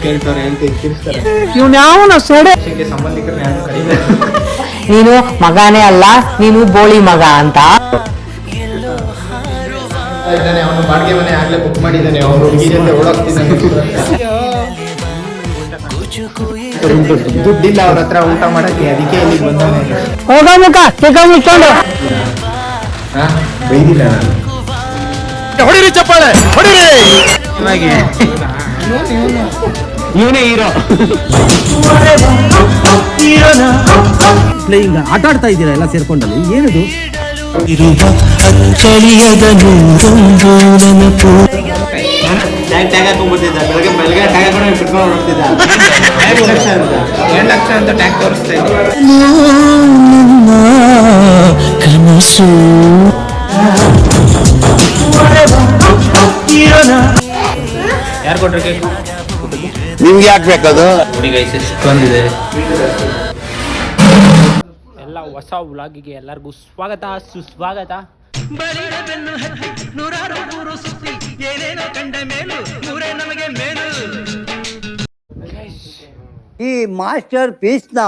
ಕೇಳ್ತಾರೆ ಹೇಳ್ತೀನಿ ತಿರ್ಸ್ತಾರೆ. ಇವ್ನ್ಯಾವನ ಸೆಡೆ ಸಂಬಂಧಿಕರನ್ನ ಯಾರು ಕರೀಬೇಕು. ನೀನು ಮಗನೇ ಅಲ್ಲ, ನೀನು ಬೋಳಿ ಮಗ ಅಂತ. ಇದ್ದಾನೆ ಅವನು ಬಾಡಿಗೆ ಮನೆ ಆಗ್ಲೇ ಬುಕ್ ಮಾಡಿದ್ದಾನೆ. ಅವ್ರು ಹುಡುಗಿ ಜೊತೆ ಓಡಾಡ್ತಿದ್ದಾನೆ. ದುಡ್ಡಿಲ್ಲ ಅವ್ರ ಹತ್ರ ಊಟ ಮಾಡಕ್ಕೆ, ಅದಕ್ಕೆ ಇಲ್ಲಿಗೆ ಬಂದಾನೆ. ಹೋಗ ಮುಖ ಚಿಕ್ಕ ಮುಚ್ಕೊಂಡು ಬೈದಿಲ್ಲ ನಾನು. ಹೊಡಿರಿ ಚಪ್ಪಾಳೆ ಹೊಡಿರಿ. ಇವನೇ ಹೀರೋ. ಹಿಂಗ ಆಟ ಆಡ್ತಾ ಇದ್ದೀರಾ ಎಲ್ಲ ಸೇರ್ಕೊಂಡಲ್ಲಿ, ಏನಿದು? ಬೆಳಗ್ಗೆ ಟ್ಯಾಗ್ ಹಾಕೊಂಡು ಬಿಟ್ಕೊಂಡು ಹೋಗ್ತಿದ್ದ. 2 ಲಕ್ಷ ಅಂತ ಟ್ಯಾಗ್ ತೋರಿಸ್ತಾ ಇದ್ದೆ. ಕನಸು ಯಾರು ಕೊಟ್ರು ಕೇಕ್? ನಿಮ್ಗೆ ಯಾಕೆ ಬೇಕದು? ಎಷ್ಟೊಂದಿದೆ. ಎಲ್ಲ ಹೊಸ ವ್ಲಾಗಿಗೆ ಎಲ್ಲರಿಗೂ ಸ್ವಾಗತ ಸುಸ್ವಾಗತ. ಈ ಮಾಸ್ಟರ್ ಪೀಸ್ನ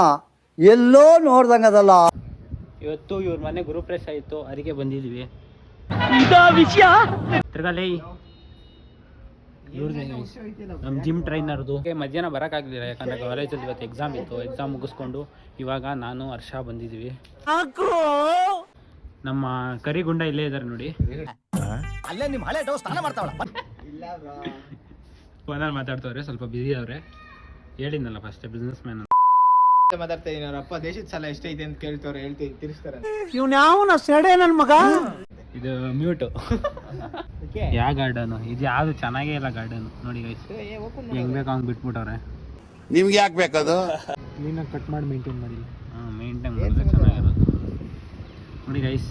ಎಲ್ಲೋ ನೋಡ್ದಂಗದಲ್ಲ. ಇವತ್ತು ಇವ್ರ ಮನೆ ಗುರುಪ್ರವೇಶ ಆಯಿತು, ಅದಕ್ಕೆ ಬಂದಿದ್ದೀವಿ. ತಿರ್ಗಲೇ ನಮ್ಮ ಜಿಮ್ ಟ್ರೈನರ್ದು ಮಧ್ಯಾಹ್ನ ಬರೋಕ್ಕಾಗಲಿಲ್ಲ, ಯಾಕಂದರೆ ಕಾಲೇಜಲ್ಲಿ ಇವತ್ತು ಎಕ್ಸಾಮ್ ಇತ್ತು. ಎಕ್ಸಾಮ್ ಮುಗಿಸ್ಕೊಂಡು ಇವಾಗ ನಾನು ಹರ್ಷ ಬಂದಿದ್ದೀವಿ. ನಮ್ಮ ಕರಿಗುಂಡ ಇಲ್ಲೇ ಇದ್ದಾರೆ ನೋಡಿ. ಅಲ್ಲೇ ನಿಮ್ಮ ಹಳೆ ಡೌ ಸ್ನಾನ ಮಾಡ್ತಾವಳ. ಫೋನಲ್ಲಿ ಮಾತಾಡ್ತವ್ರೆ, ಸ್ವಲ್ಪ ಬಿಸಿ ಅವ್ರೆ. ಹೇಳಿದ್ನಲ್ಲ ಫಸ್ಟ್ ಬಿಸ್ನೆಸ್ ಮ್ಯಾನ್ ಮಾತಾಡ್ತಾ ಇದೀನಿ. ಅವ್ರ ಅಪ್ಪ ದೇಶದ ಸಾಲ ಎಷ್ಟೈತೆ ಅಂತ ಕೇಳ್ತವ್ರೆ, ಹೇಳ್ತೀನಿ ತಿರ್ಸ್ತಾರೆ. ಇವ್ನ್ಯಾವನ ಸೆಡೆ ನನ್ ಮಗ. ಇದು ಮ್ಯೂಟು. ಯಾವ ಗಾರ್ಡನು ಇದು? ಯಾವುದು ಚೆನ್ನಾಗೇ ಇಲ್ಲ ಗಾರ್ಡನ್ ನೋಡಿ ಗೈಸ್. ಹೆಂಗ್ ಬೇಕು ಹಂಗೆ ಬಿಟ್ಬಿಟ್ಟವ್ರೆ. ನಿಮ್ಗೆ ಯಾಕೆ ಬೇಕದು? ಕ್ಲೀನಾಗಿ ಕಟ್ ಮಾಡಿ ಮೇಂಟೈನ್ ಮಾಡಿಲ್ಲ. ಮೇಂಟೈನ್ ಮಾಡಿದ್ರೆ ಚೆನ್ನಾಗಿರೋದು ನೋಡಿ ಗೈಸ್.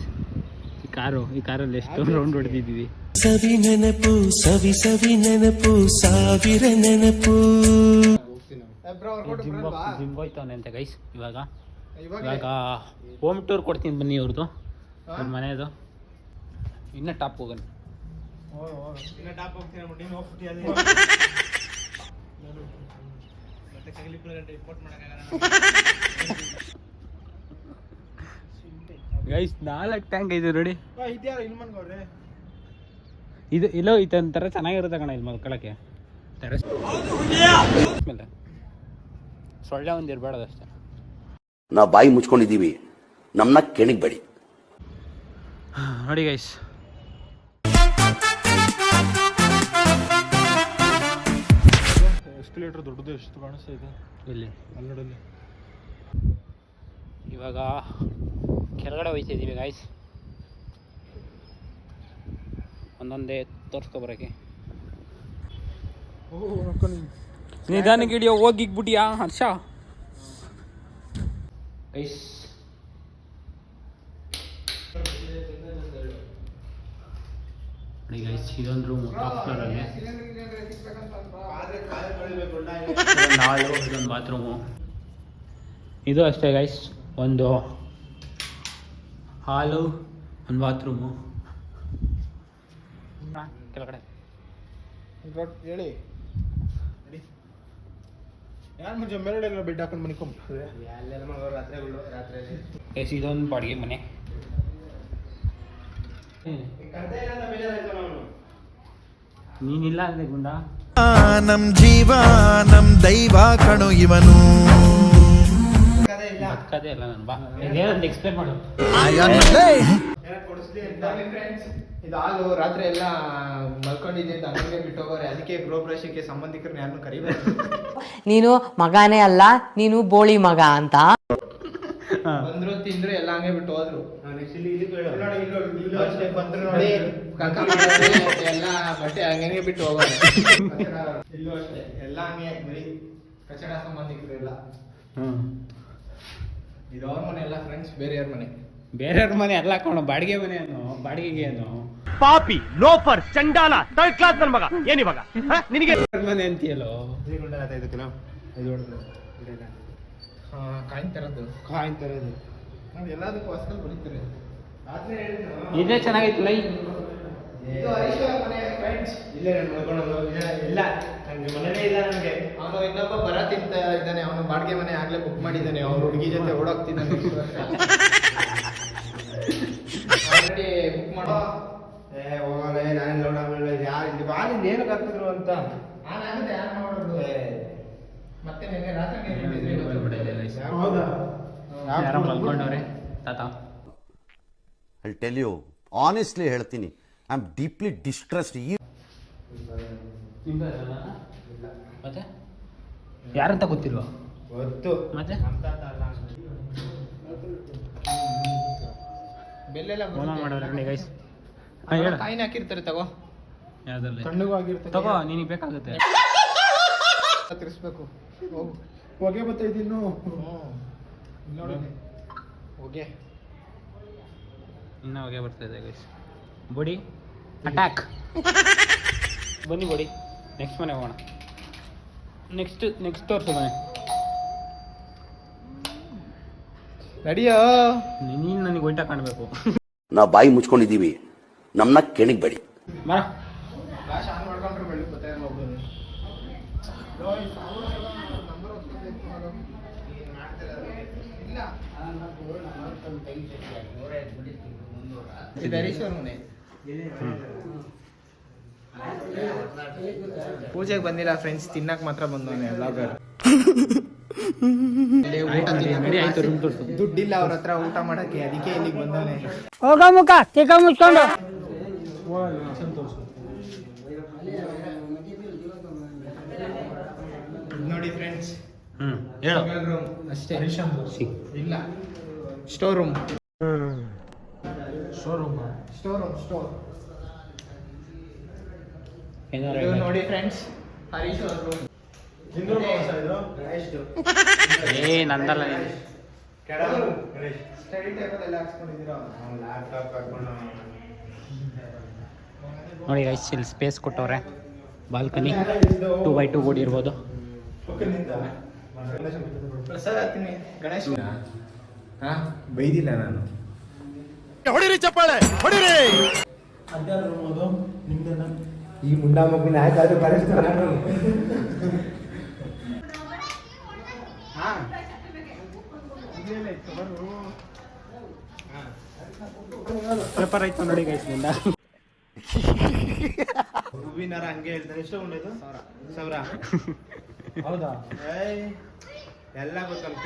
ಈ ಕಾರಲ್ಲಿ ಎಷ್ಟು ರೌಂಡ್ ಹೊಡೆದಿದ್ದೀವಿ. ಸವಿ ನೆನಪು ಸವಿ ಸವಿ ನೆನಪು ಸಾವಿರ ನೆನಪು. ಜಿಮ್ ಹೋಯ್ತವನೆ ಅಂತ ಗೈಸ್. ಇವಾಗ ಹೋಮ್ ಟೂರ್ ಕೊಡ್ತೀನಿ ಬನ್ನಿ ಅವ್ರದ್ದು, ಅವ್ರ ಮನೆಯದು. ಇನ್ನೂ ಟಾಪ್ ಹೋಗೋಣ. ಗೈಸ್ 4 ಟ್ಯಾಂಕ್ ಇದೆ ನೋಡಿ. ಇದು ಇಲ್ಲೋ ಇದೊಂಥರ ಚೆನ್ನಾಗಿರುತ್ತೆ ಕಣ ಇಲ್ಲಿ ಮಲ್ಕೊಳಕ್ಕೆ. ಟೆರೆಸ್ ಮೇಲೆ ಸೊಳ್ಳೆ ಒಂದು ಇರಬಾರ್ದು ಅಷ್ಟೇ. ನಾವು ಬಾಯಿ ಮುಚ್ಕೊಂಡಿದ್ದೀವಿ, ನಮ್ಮನ್ನ ಕೆಣಿಗ್ಬೇಡಿ ನೋಡಿ ಗೈಸ್. ಎಸ್ಕಲೇಟರ್ ದೊಡ್ಡದು ಎಷ್ಟು ಕಾಣಿಸ್ತಾ ಇದೆ ಇಲ್ಲಿ ಅಲ್ಲಡಲ್ಲಿ. ಇವಾಗ ಕೆಳಗಡೆ ಹೋಯ್ತಿದ್ದೀವಿ ಗಾಯ್ಸ್, ಒಂದೊಂದೇ ತೋರ್ಸ್ಕೊಬರಕ್ಕೆ. ನಿಧಾನಕ್ಕೆ ಹಿಡಿಯೋ, ಹೋಗಿಗ್ಬಿಟ್ಟಿಯಾ ಹರ್ಷ ಗೈಸ್. ನೋಡಿ ಗೈಸ್, ಇದೊಂದು ರೂಮ್ ಟಾಪ್ ಫ್ಲೋರಲ್ಲಿ. ಇದೊಂದು ಬಾತ್ರೂಮು. ಇದು ಅಷ್ಟೇ ಗೈಸ್, ಒಂದು ಹಾಲು, ಒಂದು ಬಾತ್ರೂಮು. ಕೆಳಗಡೆ ಹೇಳಿ ಯಾರು ಮುಂಚೆ ಮೇಲ್ಗಡೆ ಬೆಡ್ ಹಾಕೊಂಡು ಮನಿಕೊಂಬ. ಗೈಸ್ ಇದೊಂದು ಬಾಡಿಗೆ ಮನೆ. ನೀನಿಲ್ಲ ಅಂದ್ರೆ ಗುಂಡ. ನಮ್ ಜೀವ ನಮ್ ದೈವ ಕಣು ಇವನು. ಬದುಕದೇ ಇಲ್ಲ ನಾನು. ಬಾ ಇದೇನಂತ ಎಕ್ಸ್ಪ್ಲೇನ್ ಮಾಡು. ಇದು ಹಾಲು ರಾತ್ರಿ ಎಲ್ಲ ಮಲ್ಕೊಂಡಿದ್ದೆ ಅಂತ ಅಂಗಡಿಗೆ ಬಿಟ್ಟು ಹೋಗೋರೆ, ಅದಕ್ಕೆ ಗೃಹಪ್ರವೇಶಕ್ಕೆ ಸಂಬಂಧಿಕರನ್ನ ಯಾರನ್ನು ಕರೀಬೇಕು. ನೀನು ಮಗನೇ ಅಲ್ಲ, ನೀನು ಬೋಳಿ ಮಗ ಅಂತ. ಬಂದ್ರು ತಿಂದ್ರು ಎಲ್ಲ ಹಂಗೆ ಬಿಟ್ಟು ಹೋದ್ರು. ಬಂದ್ರು ನೋಡಿ ಎಲ್ಲ ಬಟ್ಟೆ ಹಂಗೆ ಬಿಟ್ಟು ಹೋಗೋರು. ಇಲ್ಲೂ ಅಷ್ಟೇ ಎಲ್ಲ ಹಂಗೆ ಬರೀ ಕಚಡ ಸಂಬಂಧಿಕರು ಎಲ್ಲ. ಇದು ಅವ್ರ ಮನೆ ಎಲ್ಲ ಫ್ರೆಂಡ್ಸ್, ಬೇರೆಯವ್ರ ಮನೆ. ಬೇರೆಯವ್ರ ಮನೆ ಎಲ್ಲ ಹಾಕೋಣ. ಬಾಡಿಗೆ ಮನೆ ಏನು, ಬಾಡಿಗೆಗೆ ಏನು? ಪಾಪಿ ಲೋಫರ್ ಚಂಡಾಲ ಥರ್ಡ್ ಕ್ಲಾಸ್ ನನ್ನ ಮಗ. ಏನಿವಾಗ ನಿನಗೆ ಮನೆ ಅಂತೀಯಲ್ಲೋ. ಕಾಯಿನ್ ತರದ್ದು ನೋಡಿ, ಎಲ್ಲದಕ್ಕೂ ಹೊಸದು ಬರೀತಾರೆ. ಇದೇ ಚೆನ್ನಾಗೈತಿಲ್ಲ. ಇದು ಹರೀಶ್ ಅವ್ರ ಮನೆ ಫ್ರೆಂಡ್ಸ್. ಇಲ್ಲೇ ನೋಡ್ಕೊಂಡು ಇಲ್ಲ ನಂಗೆ ಮನೆನೇ ಇಲ್ಲ ನನಗೆ. ಅವನು ಇನ್ನೊಬ್ಬ ಬರ ತಿಂತ ಇದ್ದಾನೆ, ಅವನು ಬಾಡಿಗೆ ಮನೆ ಆಗ್ಲೇ ಬುಕ್ ಮಾಡಿದ್ದಾನೆ, ಅವ್ರ ಹುಡುಗಿ ಜೊತೆ ಓಡೋಗ್ತಿದ್ದಾನೆ. ಆಲ್ರೆಡಿ ಬುಕ್ ಮಾಡೋ. ಹೋಗಲ್ಲ, ನಾನೇನು ಲೋಡ್ ಆಗಲ್ಲ. ಯಾರು ಇಲ್ಲಿ ಬಾಲಿಂದ ಏನಕ್ಕೆ ಹಾಕಿದ್ರು ಅಂತ ಆಗುತ್ತೆ, ಯಾರು ಮಾಡೋದು. ಮತ್ತೆ ನಿನ್ನೆ ರಾತ್ರಿ ಹೌದಾ ಯಾರೋ ಮಲ್ಕೊಂಡವ್ರೆ ತಾತ. ಐ ಟೆಲ್ ಯು ಆನೆಸ್ಟ್ಲಿ ಹೇಳ್ತೀನಿ, ಐ ಆಮ್ ಡೀಪ್ಲಿ ಡಿಸ್ಟ್ರೆಸ್ಡ್. ಮತ್ತೆ ಯಾರಂತ ಗೊತ್ತಿಲ್ವಾ? ಗೊತ್ತು. ಮತ್ತೆ ಬೆಲ್ಲೆಲ್ಲ ಹೋಮ ಮಾಡೋರು ನೋಡಿ ಗೈಸ್. ಕಾಯಿನ ಹಾಕಿರ್ತಾರೆ, ತಗೋ. ಯಾವ್ದ್ರಲ್ಲಿ ತಣ್ಣಗೂ ಆಗಿರ್ತದೆ, ತಗೋ, ನಿನಗೆ ಬೇಕಾಗುತ್ತೆ. ತಿರ್ಸ್ಬೇಕು. ಹೋಗು, ಹೊಗೆ ಬರ್ತೈತಿ ಇನ್ನು. ನೋಡಿ ಹೊಗೆ, ಇನ್ನೂ ಹೊಗೆ ಬರ್ತಾ ಇದೆ ಗೈಸ್. ಬೊಡಿ ಅಟ್ಯಾಕ್. ಬನ್ನಿ ಬೊಡಿ, ನೆಕ್ಸ್ಟ್ ಮನೆ ಹೋಗೋಣ. ನೆಕ್ಸ್ಟ್ ತೋರಿಸು ಮನೆ. ನಡಿಯೋ. ನೀನು ನನಗೆ ಒಯ್ಟ ಕಾಣಬೇಕು. ನಾವು ಬಾಯಿ ಮುಚ್ಕೊಂಡಿದ್ದೀವಿ, ನಮ್ಮನ್ನ ಕೆಣಿಗ್ಬೇಡಿ. ಬರ. ಫ್ಲಾಶ್ ಆನ್ ಮಾಡ್ಕೊಂಡ್ರೆ ಬೆಳಗ್ಗೆ ಗೊತ್ತಾಗಿಲ್ಲ ಒಬ್ಬನು. ಪೂಜೆಗೆ ಬಂದಿಲ್ಲ ಫ್ರೆಂಡ್ಸ್, ತಿನ್ನಕ್ ಮಾತ್ರ ಬಂದವನೆ ಬ್ಲಾಗರ್. ಆಯ್ತು, ರೂಮ್ ತೋರಿಸು. ದುಡ್ಡಿಲ್ಲ ಅವ್ರ ಹತ್ರ ಊಟ ಮಾಡಕ್ಕೆ, ಅದಕ್ಕೆ ಇಲ್ಲಿಗೆ ಬಂದವನೆ. ಹೋಗ ಮುಖ ತಿಕ್ಕ ಮುಚ್ಕೊಂಡು. ನೋಡಿ ಫ್ರೆಂಡ್ಸ್, ಹೇಳು. ರೂಮ್ ಅಷ್ಟೇ. ಇಲ್ಲ, ಸ್ಟೋರ್ ರೂಮ್. ಇದು ನೋಡಿ ಫ್ರೆಂಡ್ಸ್, ಹರೀಶ್ ಅವ್ರ ರೂಮ್. ಏ ನಂದಲ್ಲ ನೀನು. ಸ್ಟಡಿ ಟೇಬಲ್ ಎಲ್ಲ ಹಾಕ್ಸ್ಕೊಂಡಿದ್ದೀರಾ? ಲ್ಯಾಪ್ಟಾಪ್ ಹಾಕೊಂಡು. ನೋಡಿ ಗೈಸ್, ಇಲ್ಲಿ ಸ್ಪೇಸ್ ಕೊಟ್ಟವ್ರೆ. ಬಾಲ್ಕನಿ 2x2 ಬೋರ್ಡ್ ಇರ್ಬೋದು. ಪ್ರಸಾದ ಹಾಕ್ತೀನಿ. ಗಣೇಶ್ ಬೈದಿಲ್ಲ ನಾನು. ಹೊಡಿರಿ ಚಪ್ಪಾಳೆ, ಹೊಡಿರಿ. ಈ ಮುಂಡಾ ಮಗುವಿನ ಆಯ್ತಾದ್ರೂ ಬರೆಸ್ತಾರೆ. ಪೇಪರ್ ಆಯ್ತು ನೋಡಿ ಗೈಸ್. ಹೂವಿನಾರ ಹಂಗೆ ಹೇಳ್ತಾರೆ. ಎಷ್ಟು ಉಂಡಿದ್ದು? 1000. ಹೌದಾ? ಎಲ್ಲ ಗೊತ್ತಲ್ಲ.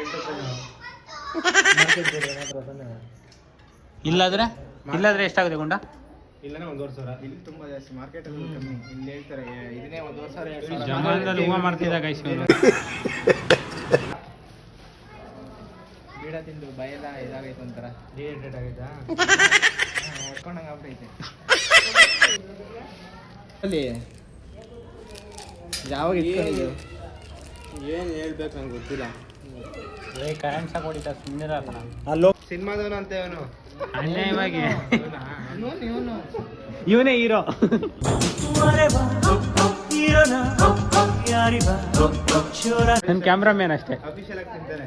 ಇಲ್ಲಾದ್ರೆ ಎಷ್ಟಾಗುತ್ತೆ ಗುಂಡ? ಇಲ್ಲನೇ 1,500,000. ಇಲ್ಲಿ ತುಂಬಾ ಜಾಸ್ತಿ, ಮಾರ್ಕೆಟ್ ಅಲ್ಲಿ ಕಮ್ಮಿ. ಇಲ್ಲಿ ಹೇಳ್ತಾರೆ ಇದನ್ನೇ 1,500,000. ಜಮಾನದಲ್ಲಿ ಹೂವ ಮಾಡ್ತಿದ್ದ ಗೈಸ್. ಬೀಡ ತಿಂದು ಬಯಲ ಇದಾಗೈತೆ, ಒಂಥರ ಡಿಹೈಡ್ರೇಟ್ ಆಗೈತಾ, ಹೊಡ್ಕೊಂಡಂಗೆ ಆಗ್ಬಿಟ್ಟೈತೆ. ಅಲ್ಲಿ ಯಾವಾಗ ಇಟ್ಕೊಂಡಿದ್ದು ಏನು ಹೇಳ್ಬೇಕು ನಂಗೆ ಗೊತ್ತಿಲ್ಲ. ಕರೆಂಟ್ ಸಾಕು ಹೊಡಿತಾ ಸುಮ್ಮನಿರಲ್ಲ. ಅಲ್ಲೋ ಸಿನಿಮಾದವನು ಅಂತ ಇವನು. ಅನ್ಯಾಯವಾಗಿ ಇವನು ಇವನೇ ಹೀರೋ. ನನ್ನ ಕ್ಯಾಮ್ರಾಮ್ಯಾನ್ ಅಷ್ಟೇ. ಅಫಿಷಿಯಲ್ ಆಗಿ ತಿಂತಾನೆ.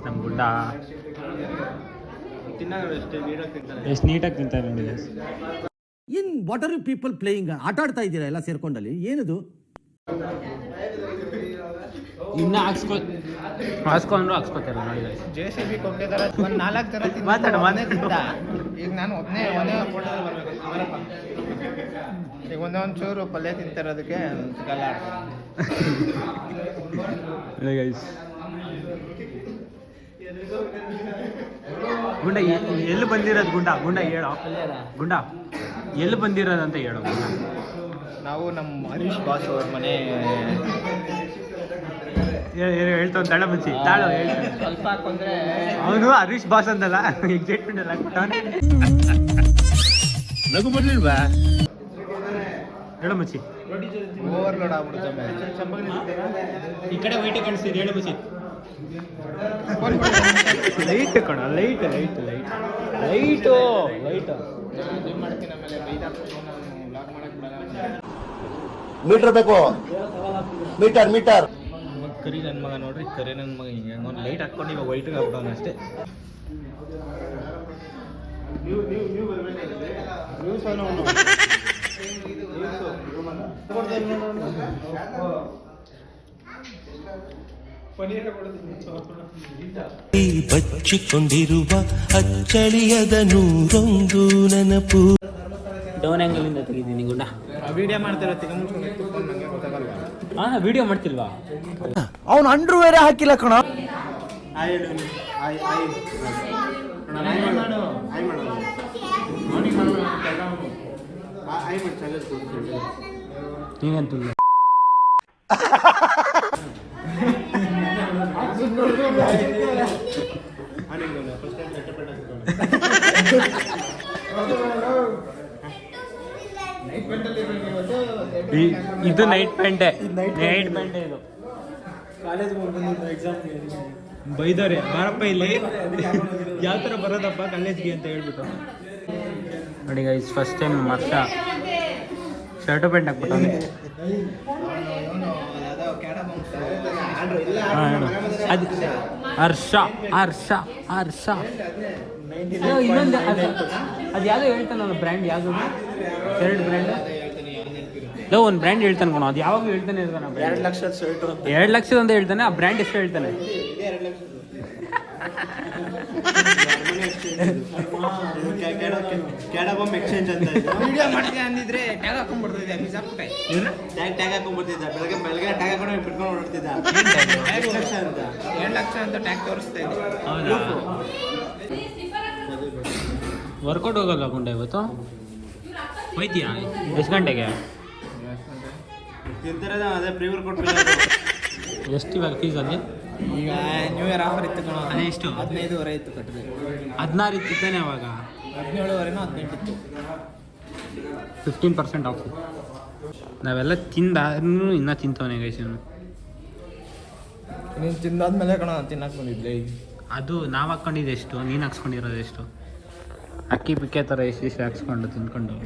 ನಮ್ಮ ಗುಡ್ಡ ತಿನ್ನಾಗ ಅಷ್ಟೇ ನೀಟಾಗಿ ತಿಂತಾನೆ. ಎಷ್ಟು ನೀಟಾಗಿ ತಿಂತಾರೆ ನೋಡಿ. In what are you people playing? ಆಟ ಆಡ್ತಾ ಇದ್ದೀರಾ ಎಲ್ಲ ಸೇರ್ಕೊಂಡಲ್ಲಿ, ಏನದು? ಇನ್ನ ಹಾಕ್ಸ್ಕೊಂಡ್ರು ಹಾಕ್ಸ್ಕೊತಾರೆ ನೋಡಿ. JCB ಕೊಟ್ಟಿದ್ದಾರೆ. ಒಂದು 4 ಥರ ಮಾತಾಡು, ಮನೆ ತಿಂದ. ಈಗ ನಾನು ಒಂದೇ ಫೋಟೋದಲ್ಲಿ ಬರಬೇಕು. ಈಗ ಒಂದೊಂದು ಚೂರು ಪಲ್ಯ ತಿಂತಿರೋದಕ್ಕೆ ಸಿಗಲ್ಲ. ಗುಂಡ ಎಲ್ಲಿ ಬಂದಿರೋದು? ಗುಂಡ ಹೇಳೋ. ಗುಂಡ ಎಲ್ಲಿ ಬಂದಿರೋದಂತ ಹೇಳೋ. ನಾವು ನಮ್ಮ ಹರೀಶ್ ಬಾಸ್ ಅವ್ರ ಮನೆ ಹೇಳ್ತಾವ. ತಳ ಮುಚ್ಚಿ ತಾಳು ಹೇಳ್ತಾನೆ. ಸ್ವಲ್ಪ ಹಾಕೊಂಡ್ರೆ ಅವನು ಹರೀಶ್ ಬಾಸ್ ಅಂತಲ್ಲ, ಎಕ್ಸೈಟ್ಮೆಂಟ್ ಎಲ್ಲ ಹಾಕ್ಬಿಟ್ಟವನೆ. ನಗು ಬರ್ಲಿಲ್ವಾ? ಹೇಳು ಮುಚ್ಚಿ. ಓವರ್ಲೋಡ್ ಆಗ್ಬಿಡುತ್ತೆ. ಈ ಕಡೆ ವೈಟ್ ಕಾಣಿಸ್ತಿದೆ. ಹೇಳು ಮುಚ್ಚಿ. ಲೈಟ್ ಕಣ, ಲೈಟ್. ಜಿಮ್ ಮಾಡ್ತೀನಿ, ಆಮೇಲೆ ಬೈದಾಕ್ಬಿಟ್ಟು ನಾನು ವ್ಲಾಗ್ ಮಾಡಕ್ ಬಿಡಲ್ಲ. ಮೀಟರ್ ಬೇಕು, ಮೀಟರ್. ಕರಿ ನನ್ನ ಮಗ ನೋಡ್ರಿ, ಕರಿ ನನ್ನ ಮಗ ಹಿಂಗೆ ಒಂದು ಲೈಟ್ ಹಾಕ್ಕೊಂಡು ಇವಾಗ ವೈಟ್ಗೆ ಹಾಕ್ಬಿಡೋಣ ಅಷ್ಟೇ. ಬಚ್ಚಿಕೊಂಡಿರುವ ಅಚ್ಚಳಿಯದ ನೂರೊಂದು ನೆನಪು. ಡೌನ್ ಆ್ಯಂಗಲ್ ಇಂದ ತೆಗಿದ್ದೀನಿ ಗುಂಡ. ವಿಡಿಯೋ ಮಾಡ್ತಾರೆ ನಂಗೆ ಗೊತ್ತಾಗಲ್ವಾ? ಹಾಂ ವಿಡಿಯೋ ಮಾಡ್ತಿಲ್ವಾ? ಅವನು ಅಂಡ್ರು ಬೇರೆ ಹಾಕಿಲ್ಲ ಕಣ. ನೀನಂತೂ ಇದು ನೈಟ್ ಪ್ಯಾಂಟೆ, ನೈಟ್ ಪ್ಯಾಂಟೆ ಇದು. ಬೈದವ್ರೆ ಬಾರಪ್ಪ ಇಲ್ಲಿ ಯಾವ ಥರ ಬರೋದಪ್ಪ ಕಾಲೇಜ್ಗೆ ಅಂತ ಹೇಳ್ಬಿಟ್ಟು. ನೋಡಿ ಗೈಸ್, ಫಸ್ಟ್ ಟೈಮ್ ನಮ್ಮ ಹರ್ಷ ಶರ್ಟು ಪ್ಯಾಂಟ್ ಹಾಕ್ಬಿಟ್ಟು. ಅದು ಹರ್ಷ ಹರ್ಷ ಹರ್ಷ ಇನ್ನೊಂದು ಅದು ಯಾವುದೋ ಹೇಳ್ತಾನಲ್ಲ ಬ್ರ್ಯಾಂಡ್, ಯಾವುದು ಎರಡು ಬ್ರ್ಯಾಂಡ್ ಒಂದು ಬ್ರ್ಯಾಂಡ್ ಹೇಳ್ತಾನೆ ಕಣ, ಅದು ಯಾವಾಗಲೂ ಹೇಳ್ತಾನೆ ಇರ್ತಾನೆ. 2 ಲಕ್ಷದ ಶರ್ಟ್ 2 ಲಕ್ಷದ ಅಂತ ಹೇಳ್ತಾನೆ, ಆ ಬ್ರ್ಯಾಂಡ್ ಎಷ್ಟು ಹೇಳ್ತಾನೆ? ಎಕ್ಸ್ಚೇಂಜ್ ಅಂತ ವಿಡಿಯೋ ಮಾಡ್ತೀನಿ ಅಂದಿದ್ರೆ ಟ್ಯಾಗ್ ಹಾಕೊಂಡ್ಬಿಡ್ತಿದ್ದೆ, ಟ್ಯಾಗ್ ಹಾಕೊಂಡ್ಬಿಡ್ತಿದ್ದ. ಬೆಳಗ್ಗೆ ಟ್ಯಾಗ್ ಹಾಕೊಂಡು ಬಿಟ್ಕೊಂಡು ಓಡ್ತಿದ್ದ. 2 ಲಕ್ಷ ಅಂತ ಟ್ಯಾಗ್ ತೋರಿಸ್ತಾ ಇದ್ದೆ. ಹೌದಾ? ವರ್ಕೌಟ್ ಹೋಗಲ್ಲ ಗುಂಡ ಇವತ್ತು? ಹೋಯ್ತೀಯಾ? ಎಷ್ಟು ಗಂಟೆಗೆ? ಅದೇ ಪ್ರೀ ವರ್ಕೌಟ್. ಎಷ್ಟು ಇವಾಗ ಫೀಸ್ ಅಲ್ಲಿ? ಈಗ ನ್ಯೂ ಇಯರ್ ಆಫರ್ ಇತ್ತು ಕಣ. ಅದೇ ಎಷ್ಟು? 15,500 ಇತ್ತು ಕಟ್ಟಿದೆ. 16 ಇತ್ತಾನೆ ಅವಾಗ? 17,500 18 ಇತ್ತು. 15% ಆಫ್. ನಾವೆಲ್ಲ ತಿಂದಾದ್ರೂ ಇನ್ನೂ ತಿಂತವನೇ ಗೈಸ್ ಇವನು. ನೀನು ತಿಂದಾದ್ಮೇಲೆ ಕಣ ತಿನ್ನಕ್ಕೆ ಬಂದಿದ್ಲೆ. ಅದು ನಾವು ಹಾಕ್ಕೊಂಡಿದ್ದು ಎಷ್ಟು, ನೀನು ಹಾಕ್ಸ್ಕೊಂಡಿರೋದು ಎಷ್ಟು? ಅಕ್ಕಿ ಪಿಕ್ಕೆ ಥರ ಎಷ್ಟು ಹಾಕ್ಸ್ಕೊಂಡು ತಿನ್ಕೊಂಡು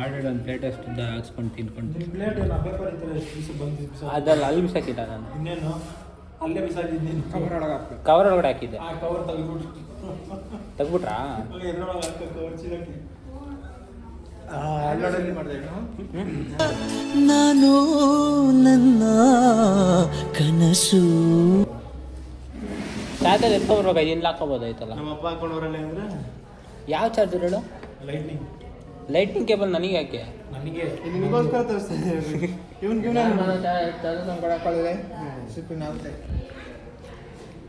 ಆರ್ಡರ್ ಒಂದು ಪ್ಲೇಟ್ ಅಷ್ಟು ಹಾಕ್ಸ್ಕೊಂಡು ತಿನ್ಕೊಂಡು. ಅದಲ್ಲ ಅಲ್ಲಿ ಬಿಸಾಕಿದ್ದ ನಾನು, ಅಲ್ಲೇ ಬಿಸಾಕಿದ್ದೀನಿ. ಕವರ್ ಒಳಗಡೆ ಹಾಕಿದ್ದೆ. ತೆಗ್ಬಿಟ್ರಾ? ನಾನು ನನ್ನ ಕನಸು. ಚಾರ್ಜರ್ ಎತ್ಕೊಬರ್ಬೇಕು, ಇಲ್ಲಿ ಹಾಕೋಬೋದಾಯ್ತಲ್ಲ. ನಮ್ಮಪ್ಪ ಹಾಕೊಂಡವ್ರಲ್ಲ ಅಂದ್ರೆ ಯಾವ ಚಾರ್ಜರ್ ಹೇಳು? ಲೈಟಿಂಗ್ ಕೇಬಲ್ ನನಗೆ ಯಾಕೆ? ನನಗೆ ನಿಮಗೋಸ್ಕರ ತೋರಿಸ್ತಾ ಇದ್ದೀನಿ. ಇವನ್ಗೆ ಕೊಡಕ್ಕಾಗದೆ ಶಿಪ್ಪಿಂಗ್ ಆಗುತ್ತೆ.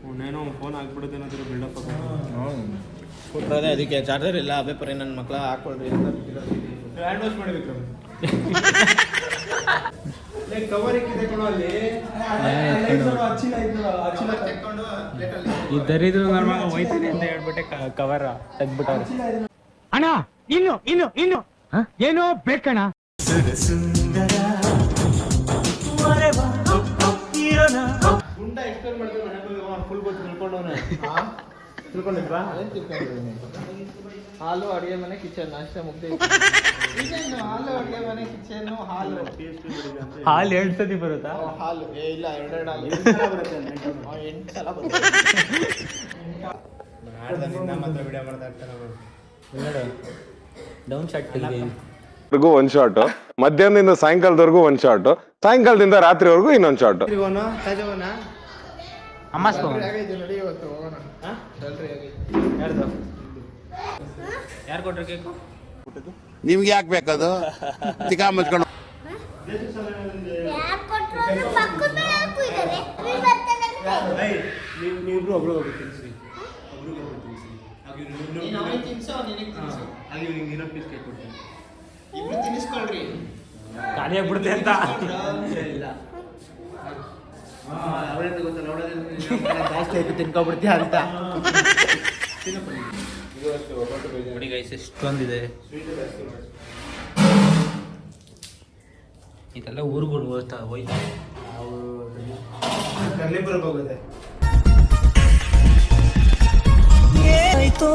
ಅವನೇನೋ ಫೋನ್ ಹಾಕ್ಬಿಡುತ್ತೆ ಅನ್ನೋದ್ರ ಬಿಲ್ಡಪ್ ಕೊಟ್ಟರೆ ಅದಕ್ಕೆ ಚಾರ್ಜರ್ ಇಲ್ಲ. ಪೇಪರ್ ನನ್ನ ಮಕ್ಕಳ ಹಾಕೊಳ್ರಿ ಹ್ಯಾಂಡ್ ವಾಶ್ ಮಾಡಬೇಕು. ಕವರ್ ಇಕ್ಕಿದೆ ಕೊಡೋ ಅಲ್ಲಿ ಈ ದರಿದ್ರು ನನ್ನ ಮಗ ಹೋಯ್ತಾನೆ ಅಂತ ಹೇಳ್ಬಿಟ್ಟೆ ಕವರ್ ತೆಗ್ಬಿಟ್ಟಾರೆ. ಅಣ್ಣ ಇನ್ನು ಇನ್ನು ಇನ್ನು ಏನೋ ಬೇಕಣ್ಣ. ಗುಂಡ ಎಕ್ಸ್ಪ್ಲೇನ್ ಮಾಡಿದ್ರೆ ಮನೆ ಫುಲ್ ಗೊತ್ತು ತಿಳ್ಕೊಂಡವನೇ. ತಿಳ್ಕೊಂಡಿದ್ರಾ? ಏನು ತಿಳ್ಕೊಂಡಿದ್ದೀನಿ? ಹಾಲು ಅಡುಗೆ ಮನೆ ಕಿಚನ್ ಅಷ್ಟೇ ಮುಗ್ದೆ. ಹಾಲು ಅಡುಗೆ ಮನೆ ಕಿಚನ್ನು ಹಾಲು ಹಾಲು 2 ಸತಿ ಬರುತ್ತಾ? ಹಾಲು ಇಲ್ಲ 2 ಹಾಲು 8 ಸಲ ಬರುತ್ತೆ. ಮಾತ್ರ ವಿಡಿಯೋ ಮಾಡ್ತಾ ಇರ್ತಾರೆ. ಡೌನ್ ಶಾಟ್ ಒಂದ್ ಶಾಟ್, ಮಧ್ಯಾಹ್ನದಿಂದ ಸಾಯಂಕಾಲದವರೆಗೂ ಒಂದ್ ಶಾಟ್, ಸಾಯಂಕಾಲದಿಂದ ರಾತ್ರಿವರೆಗೂ ಇನ್ನೊಂದ್ ಶಾಟ್. ಅಮ್ಮ ನೋಡಿ ಇವತ್ತು ಹೋಗೋಣ. ಯಾರು ಕೊಟ್ರು ಕೇಕು? ನಿಮ್ಗೆ ಯಾಕೆ ಬೇಕದು? ಚಿಕ್ಕ ಮುಚ್ಕೊಂಡು ನೀವಿಬ್ರು ಒಬ್ರು ತಿನ್ಸಿ. ಇಬ್ರು ತಿನ್ನಿಸ್ಕೊಳ್ರಿ. ಖಾಲಿ ಆಗ್ಬಿಡುತ್ತೆ ಅಂತ. ಜಾಸ್ತಿ ಆಯ್ತು ತಿನ್ಕೊಬಿಡ್ತೀಯ ಅಂತ. ನೋಡಿ ಗೈಸ್ ಎಷ್ಟೊಂದಿದೆ. ಇದೆಲ್ಲ ಊರುಗಳು ಹೋಯ್ತಾ ಕರ್ಲಿಪುರಕ್ಕೆ ಹೋಗುತ್ತೆ. ಆಯ್ತೋ